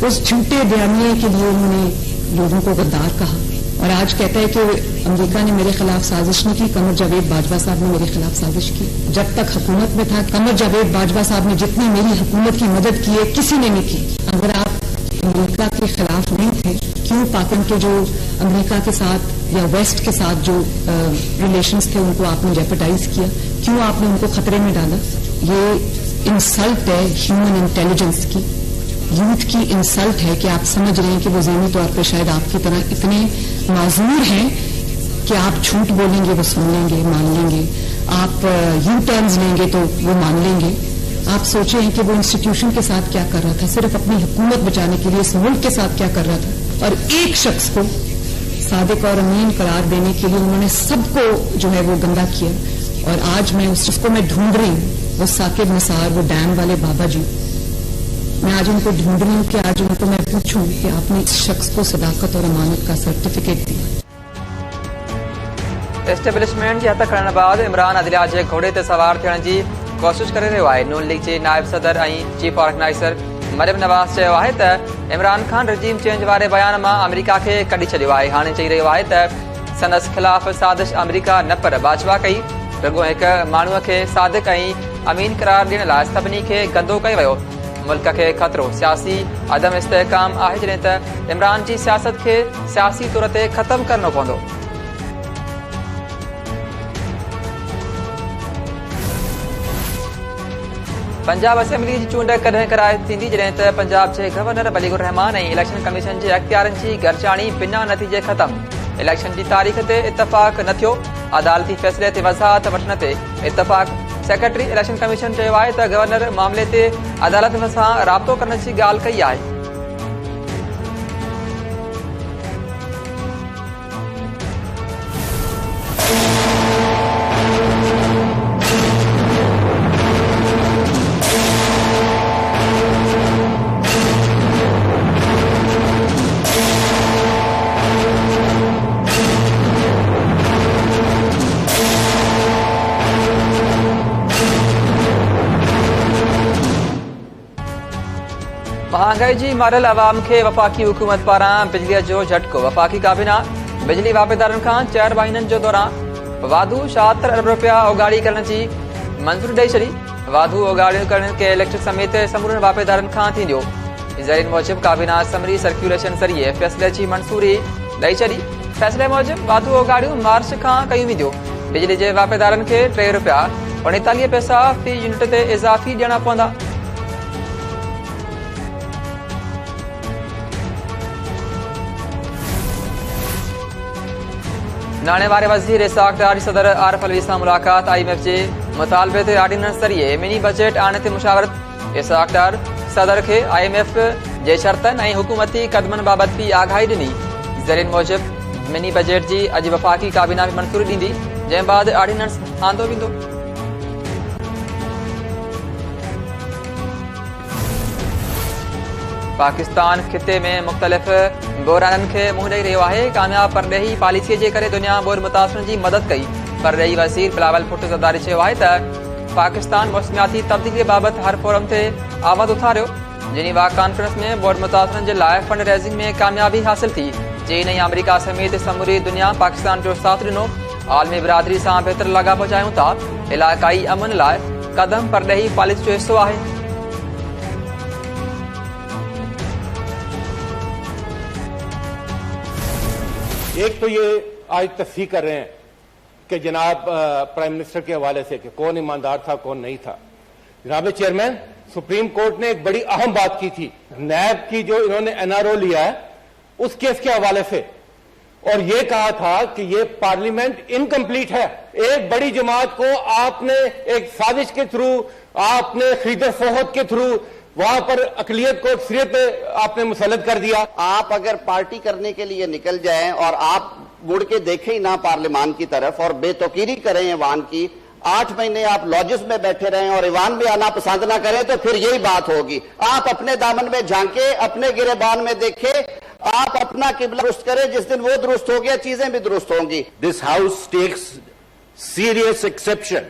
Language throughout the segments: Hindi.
उस झूठे बयानिए के लिए उन्होंने लोगों को गद्दार कहा और आज कहता है कि अमेरिका ने मेरे खिलाफ साजिश नहीं की, कमर जावेद बाजवा साहब ने मेरे खिलाफ साजिश की। जब तक हुकूमत में था कमर जावेद बाजवा साहब ने जितनी मेरी हुकूमत की मदद की है किसी ने नहीं की। अगर आप अमेरिका के खिलाफ नहीं थे, क्यों पाकिस्तान के जो अमेरिका के साथ या वेस्ट के साथ जो रिलेशंस थे उनको आपने जेपरडाइज किया, क्यों आपने उनको खतरे में डाला? ये इंसल्ट है ह्यूमन इंटेलिजेंस की, यूथ की इंसल्ट है कि आप समझ रहे हैं कि वो ज़हनी तौर पर शायद आपकी तरह इतने माजूर हैं कि आप झूठ बोलेंगे वो सुन लेंगे, मान लेंगे, आप यू टर्न्स लेंगे तो वो मान लेंगे। आप सोचे हैं कि वो इंस्टीट्यूशन के साथ क्या कर रहा था, सिर्फ अपनी हुकूमत बचाने के लिए इस मुल्क के साथ क्या कर रहा था, और एक शख्स को सादिक और अमीन करार देने के लिए उन्होंने सबको जो है वो गंदा किया। और आज मैं उस चीज को मैं ढूंढ रही हूँ, वो साकिब निसार, वो डैम वाले बाबा जी, मैं आज उनको ढूंढ रही हूँ कि आज उनको मैं पूछूं कि आपने इस शख्स को सदाकत और अमानत का सर्टिफिकेट दिया। एस्टेब्लिशमेंट जी हथ खणण बाद इमरान अदलिया जे घोड़े ते सवार थियण जी कोशिश करे रहियो आहे। नून लीग जे नायब सदर ऐं चीफ ऑर्गेनाइज़र मरियम नवाज़ चयो आहे त इमरान खान रजीम चेंज वारे बयान मां अमेरिका खे कढी छॾियो आहे। हाणे चई रहियो आहे त संदसि ख़िलाफ़ साज़िश अमेरिका न पर बाजवा कई, रुॻो हिकु माण्हूअ खे सादिक ऐं अमीन करार ॾियण लाइ सभिनी खे गंदो कयो वियो। मुल्क खे ख़तरो सियासी अदम इस्तेहकाम आहे, जॾहिं त इमरान जी सियासत खे सियासी तौर ते ख़तमु करणो पवंदो। पंजाब असेंबली जी चूंड कॾहिं कराए थींदी, जॾहिं त पंजाब जे गवर्नर मलिकुर रहमान ऐं इलेक्शन कमीशन जे अख़्तियारनि जी गरचाणी बिना नतीजे ख़तमु। इलेक्शन जी तारीख़ ते इतफ़ाक़ न थियो, अदालती फ़ैसिले ते वज़ाहत वठण ते इतफ़ाक़। सेक्रेटरी इलेक्शन कमीशन चयो आहे त गवर्नर मामले ते अदालत सां राब्तो करण जी ॻाल्हि कई आहे। महंगाई जी मारियल अवाम खे वफ़ाक़ी हुकूमत पारां बिजलीअ जो झटको। वफ़ाक़ी काबीना बिजली वापेदारनि खां 4 महीननि जो दौरान वाधू 76 अरब रुपया उगाड़ी करण जी मंज़ूरी ॾेई छॾी। वाधू उगाड़ियूं करण के इलेक्ट्रिक समेत समूरनि वापेदारनि खां थींदियो। ज़रीन मूजिब काबीना समरी सर्कुलेशन ज़रिए फ़ैसिले जी मंज़ूरी ॾेई छॾी। फ़ैसिले मूजिब वाधू उगाड़ियूं मार्च खां कयूं वेंदियूं। बिजली जे वापेदारनि खे 3 रुपया 49 पैसा फ़ी यूनिट ते इज़ाफ़ी ॾियणा पवंदा। नाणे वारे वज़ीर इसाक़ डार सदर आरिफ अलवी सां मुलाक़ात। IMF जे मुतालबे ते ऑर्डिनेंस ज़रिए मिनी बजट आणण ते मुशावरत। इसाक़ डार सदर खे IMF जे शर्तनि ऐं हुकूमती क़दमनि बाबति बि आगाही ॾिनी। ज़रीन मूजिब मिनी बजट जी अॼु वफ़ाक़ी काबीना में मंज़ूरी ॾींदी, जंहिं बाद ऑर्डिनेंस आंदो वेंदो। पाकिस्तान खिते में मुख़्तलिफ़ बहराननि खे मुंहुं ॾेई रहियो आहे। कामयाब परॾेही पॉलिसीअ जे करे दुनिया बोर मुतासिरनि जी मदद कई। परॾेही वज़ीर बिलावल भुट्टो ज़रदारी चयो आहे त पाकिस्तान मौसमियाती तब्दीली बाबति हर फोरम ते आवाज़ उथारियो। जिनीवा कॉन्फ्रेंस में बोर मुतासिरनि जे लाइ फंड रेज़िंग में कामयाबी हासिल थी। चीन ऐं अमेरिका समेत समूरी दुनिया पाकिस्तान जो साथ ॾिनो। आलमी बिरादरी सां बहितर लाॻापो चाहियूं था। इलाक़ाई अमन लाइ क़दम परॾेही पॉलिसी जो हिसो आहे। एक तो ये आज तस्दीक कर रहे हैं कि जनाब प्राइम मिनिस्टर के हवाले से कि कौन ईमानदार था कौन नहीं था। जनाब चेयरमैन, सुप्रीम कोर्ट ने एक बड़ी अहम बात की थी नैब की जो इन्होंने NRO लिया है उस केस के हवाले से, और ये कहा था कि ये पार्लियामेंट इनकम्प्लीट है। एक बड़ी जमात को आपने एक साजिश के थ्रू, आपने खरीदो फरोख्त के थ्रू वहां पर अकलियत को सिरे पे आपने मुसल्लत कर दिया। आप अगर पार्टी करने के लिए निकल जाएं और आप मुड़ के देखें ही ना पार्लियामान की तरफ और बेतौकीरी करें ईवान की, 8 महीने आप लॉजेस में बैठे रहें और ईवान में आना पसंद ना करें, तो फिर यही बात होगी। आप अपने दामन में झांके, अपने गिरेबान में देखें, आप अपना किबला दुरुस्त करें। जिस दिन वो दुरुस्त हो गया चीजें भी दुरुस्त होंगी। This house takes serious exception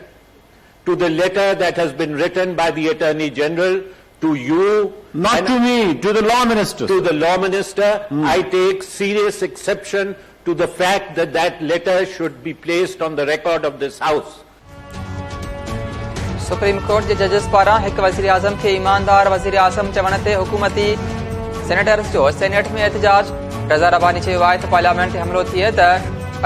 to the letter that has been written by the Attorney General to you. Not to me, to the law minister. To the law minister. I take serious exception to the fact that that letter should be placed on the record of this House. Supreme court के जजेस पारां एक वज़ीर आज़म के ईमानदार वज़ीर आज़म चवण ते हुकूमती सेनेटर्स जो सेनेट में एहतजाज। रज़ा रबानी चयो आहे त पार्लियामेंट ते हमिलो थिए त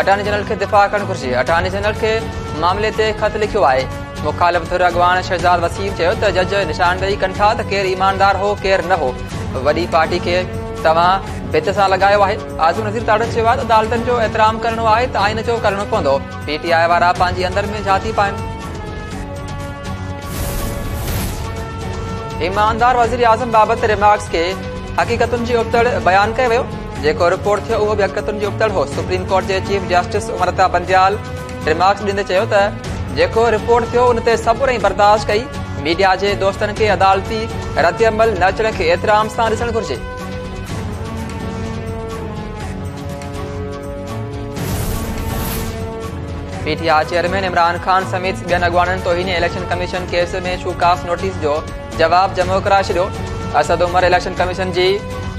अटॉर्नी जनरल के दिफ़ा करणु घुर्जे। अटॉर्नी जनरल के मामले ते ख़त लिखियो आहे। मुखालिफ़ धुर अॻवान शहजाद वसीम चयो त जज निशानदेही कनि था त केरु ईमानदार हो केरु न हो। वॾी पार्टी खे तव्हां भित सां लॻायो आहे। आज़म नज़ीर ताड़त चयो आहे त अदालतनि जो एतिराम करणो आहे त आइन जो करणो पवंदो। PTI वारा पंहिंजी अंदर में झाती पाइनि। ईमानदार वज़ीर आज़म बाबत रिमार्क्स के हकीकतुनि जी उबतड़ बयान कयो वियो। जेको रिपोर्ट थियो उहो बि हकीकतुनि जी उबतड़ हो। सुप्रीम कोर्ट जे चीफ जस्टिस उमरता बंदियाल रिमार्क्स ॾींदे चयो त जेको रिपोर्ट थियो उन ते सबुर ऐं बर्दाश्त कई। मीडिया जे दोस्तनि खे अदालती रद्दअमल न अचण खे एतिराम सां ॾिसणु घुर्जे। PTI चेयरमैन इमरान खान समेत ॿियनि अॻवाननि तौहीन इलेक्शन कमीशन केस में शूकास नोटिस जो जवाब जमो कराए छॾियो। असद उमर इलेक्शन कमीशन जी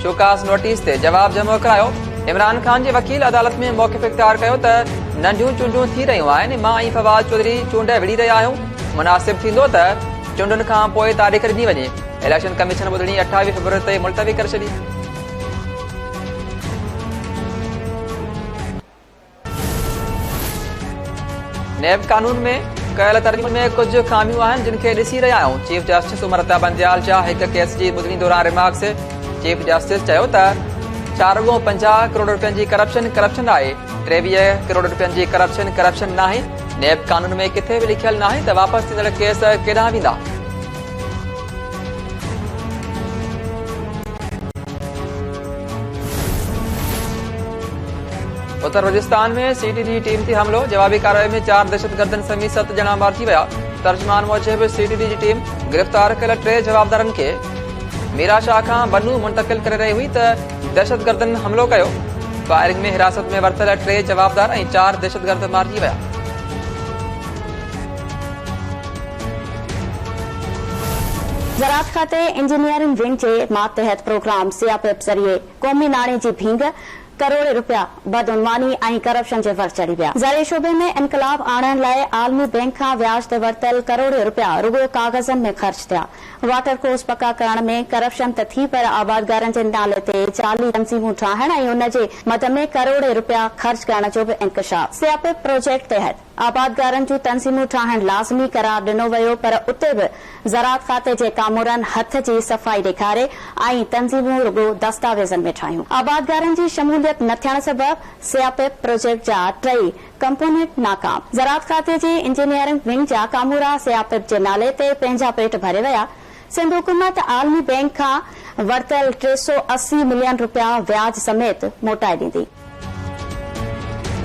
शूकास नोटिस ते जवाब जमो करायो। इमरान खान जे वकील अदालत में मौक़िफ़ इख़्तियार कयो त नंढियूं चूंडूं थी रहियूं आहिनि। मां ऐं फवाद चौधरी चूंड विढ़ी रहिया आहियूं। मुनासिब थींदो त चूंडुनि खां पोइ तारीख़ ॾिनी वञे। इलेक्शन कमीशन ॿुधणी 28 फरवरी ते मुलतवी करे छॾी। नैब कानून में कयल तरमीम में कुछ खामियूं आहिनि जिन खे ॾिसी रहिया आहियूं। चीफ जस्टिस उमरता बंदियाल जा हिक केस जी ॿुधणी दौरान रिमार्क्स। चीफ जस्टिस चयो त 450 करोड़ रुपयनि जी करप्शन आहे। 23 करोड़ रुपयनि जी करप्शन नाहे। नैब कानून में किथे बि लिखियल नाहे त वापसि थींदड़ केस केॾांहुं वेंदा। उत्तर बलूचिस्तान में CT जी टीम ते हमलो। जवाबी कार्रवाई में 4 दहशतगर्दनि समेत 7 ॼणा मारिजी विया। तर्जुमान मूजिब CT जी टीम गिरफ़्तार कयल 3 जवाबदारनि खे मीरा शाह खां बनू मुंतकिल करे रही हुई त दहशतगर्दनि हमलो कयो। फायरिंग में हिरासत में वरतल 3 जवाबदार ऐं 4 दहशतगर्द मारिजी विया। ज़राअत खाते इंजीनियरिंग विंग जे मातहत प्रोग्राम CRPF ज़रिए क़ौमी नाणे जी भींग करोड़ रुपया बदउनवानी ऐं करप्शन जे वर चढ़ी विया। ज़रिए शोबे में इनकलाब आणण लाइ आलमी बैंक खां व्याज ते वरतल करोड़ रुपया रुगो कागज़नि में ख़र्च थिया। वाटर कोर्स पका करण में करप्शन त थी पर आबादगारनि जे नाले ते जाली तंज़ीमूं ठाहिण ऐं उन जे मद में करोड़ रुपया ख़र्च करण जो बि इंकशाफ। CRPF प्रोजेक्ट तहत आबादगारनि जूं तंज़ीमूं ठाहिण लाज़मी करार ॾिनो वियो पर उते बि ज़राअत खाते जे कामूरनि हथ जी सफ़ाई ॾेखारे ऐं तंज़ीमूं रुगो दस्तावेज़नि में ठाहियूं। आबादगारनि जी शमूलियत न थियण सबबि CRPF प्रोजेक्ट जा 3 कंपोनेंट नाकाम। ज़राअत खाते जी इंजीनियरिंग विंग जा कामूरा CRPF जे नाले ते पंहिंजा पेट भरे विया। सिंध हुकूमत आलमी बैंक खां वरतल 380 मिलियन रुपया व्याज समेत मोटाए ॾींदी।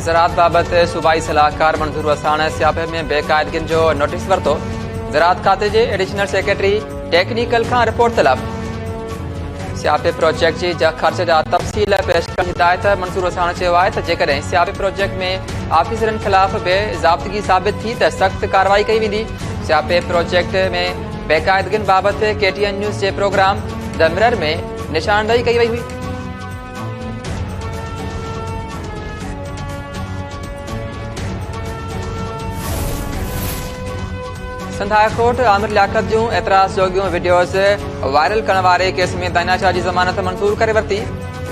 ज़राअत बाबति सूबाई सलाहकार मंज़ूर वसाण CRPF में बेक़ाइदगियुनि जो नोटिस वरितो। ज़राअत खाते जे एडिशनल सेक्रेटरी टेक्निकल खां रिपोर्ट तलब। CRPF प्रोजेक्ट जी ख़र्च जा तफ़सील पेश करण जी हिदायत। मंज़ूर वसाण चयो आहे त जेकॾहिं CRPF प्रोजेक्ट में आफ़ीसरनि ख़िलाफ़ बेज़ाब्तगी साबित थी त सख़्त कार्रवाई कई वेंदी। CRPF प्रोजेक्ट में बेक़ाइदगियुनि बाबति KTN न्यूज़ जे प्रोग्राम द मिरर में निशानदेही कई वई हुई। सिंध हाई कोर्ट आमिर लियाकत जूं एतराज़ जोगियूं वीडियोज़ वायरल करण वारे केस में दानिया शाह जी ज़मानत मंज़ूर करे वरिती।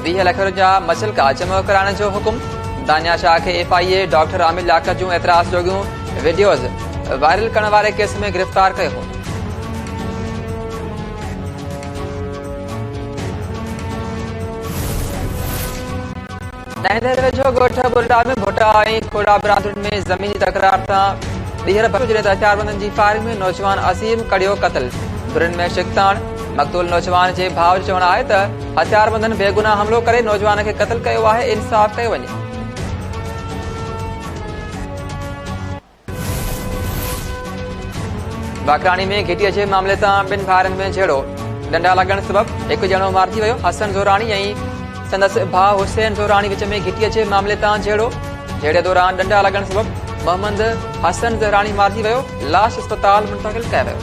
20 लख जा मसइला जमा कराइण जो हुकुम। दानिया शाह खे FIA डॉक्टर आमिर लियाकत जूं एतराज़ जोगियूं वीडियोज़ वायरल करण वारे केस में गिरफ़्तार कयो हो। नहर वेझो ॻोठ बुरडा में भुटा ऐं खोड़ा बिरादरियुनि में ज़मीनी तकरार सां ॿीहर जॾहिं त हथियारबंदनि जी फायरिंग में नौजवान असीम कड़ियो क़तल। धुरनि में शिकतान। मक़तूल नौजवान जे भाउ जो चवणु आहे त हथियारबंदनि बेगुनाह हमलो करे नौजवान खे क़तल कयो आहे। इंसाफ़ कयो वञे। वाकराणी में घिटीअ जे मामले तां 2 भाइरनि में झेड़ो। डंडा लॻण सबबि हिकु ॼणो मारिजी वियो। हसन ज़ोराणी ऐं संदसि भाउ हुसैन ज़ोराणी विच में घिटीअ जे मामले तां झेड़ो। झेड़े दौरान डंडा लॻण सबबि मोहम्मद हसन ज़ोराणी मारिजी वियो। लाश अस्पताल मुंतक़िल कयो वियो।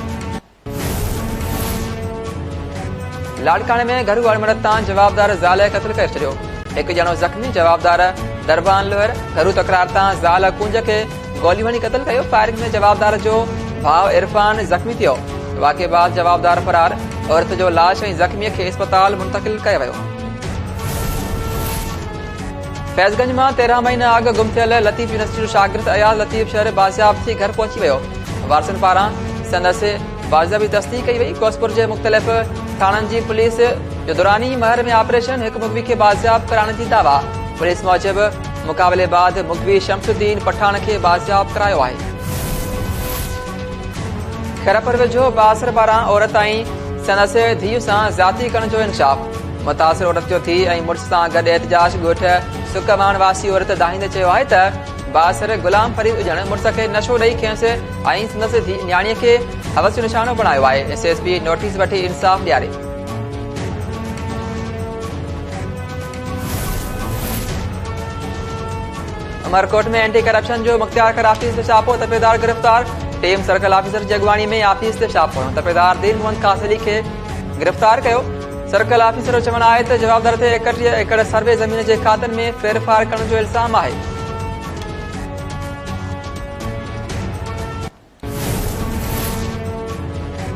लाड़काने में घरू अणमणत तां जवाबदार ज़ाल क़त्ल करे छॾियो। हिकु ॼणो ज़ख़्मी, जवाबदार दरबान लोहर घरू तकरार तां ज़ाल कुंज खे गोली हणी क़त्ल कयो। फायरिंग में जवाबदार जो भाउ इरफान ज़ख़्मी थियो। वाक़े बाद जवाबदार फरार, औरत जो लाश ऐं ज़ख़्मीअ खे अस्पताल मुंतक़िल कयो वियो। फैज़गंज मां 13 महीना अॻु गुम थियल लतीफ़ यूनिवर्सिटी जो शागिर्द अयाज़ लतीफ़ शहर बाज़ियाब थी घर पहुची वियो। वारसनि पारां संदसि बाज़ाबी तस्दीक़ कई वई। कोसपुर जे मुख़्तलिफ़ थाणनि जी पुलिस जो दौरानी महर में ऑपरेशन हिकु मुखबी खे बाज़ियाब कराइण जी दावा। पुलिस मूजिबि मुक़ाबले बाद मुखबी शमसुद्दीन पठाण खे बाज़ियाब करायो आहे। खैरपुर वेझो बासर पारां औरत ऐं संदसि धीउ सां ज़्यादती करण जो इंकशाफ। मुतासिर औरत जो धीउ ऐं मुड़ुस सां गॾु एहतजाज ॻोठ सुकमान वासी औरत दाहींदे चयो आहे त बासर गुलाम फरीद उजण मुड़ुस खे नशो ॾेई खयंसि ऐं संदसि न्याणीअ खे हवस जो निशानो बणायो आहे। SSP नोटिस वठी इंसाफ़ ॾियारे। उमरकोट में एंटी करप्शन जो मुख्तियार कर ऑफिस ते छापो, तपेदार गिरफ्तार। टीम सर्कल ऑफिसर जी अॻवानी में ऑफिस ते छापो, तपेदार दीन मोहम्मद कासली खे गिरफ्तार कयो। सर्कल ऑफिसर जो चवणु आहे त जवाबदार ते 31 एकड़ सर्वे ज़मीन जे खातनि में फेरफार करण जो इल्ज़ाम आहे।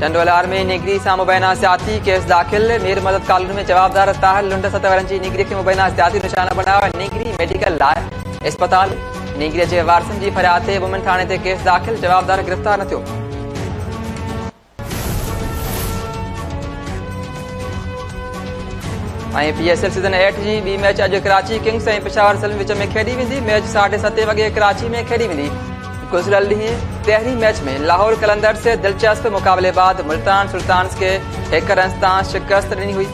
टंडोलार में निगरी सां मुबैना ज़्यादती केस दाख़िल। मीर मदद कॉलोनी में जवाबदार ताहिर लुंड 7 वरनि जी निगरी खे मुबैना ज़्यादती निशाना बनायो। निगरी मेडिकल लाइ अस्पताल निगरी जे वारसनि जी फरियाद ते वुमेन थाणे ते केस दाख़िल। जवाबदार गिरफ़्तार न थियो। PSL सीज़न 8 जी ॿी मैच अॼु कराची किंग्स ऐं पेशावर ज़लम विच में खेॾी वेंदी। मैच 7:30 वॻे कराची में खेॾी वेंदी। गुज़िरियल ॾींहुं पहिरीं मैच में लाहौर कलंदर्स दिलचस्प मुक़ाबले बाद मुल्तान सुल्तान्स खे 1 रन तां शिकस्त ॾिनी हुई।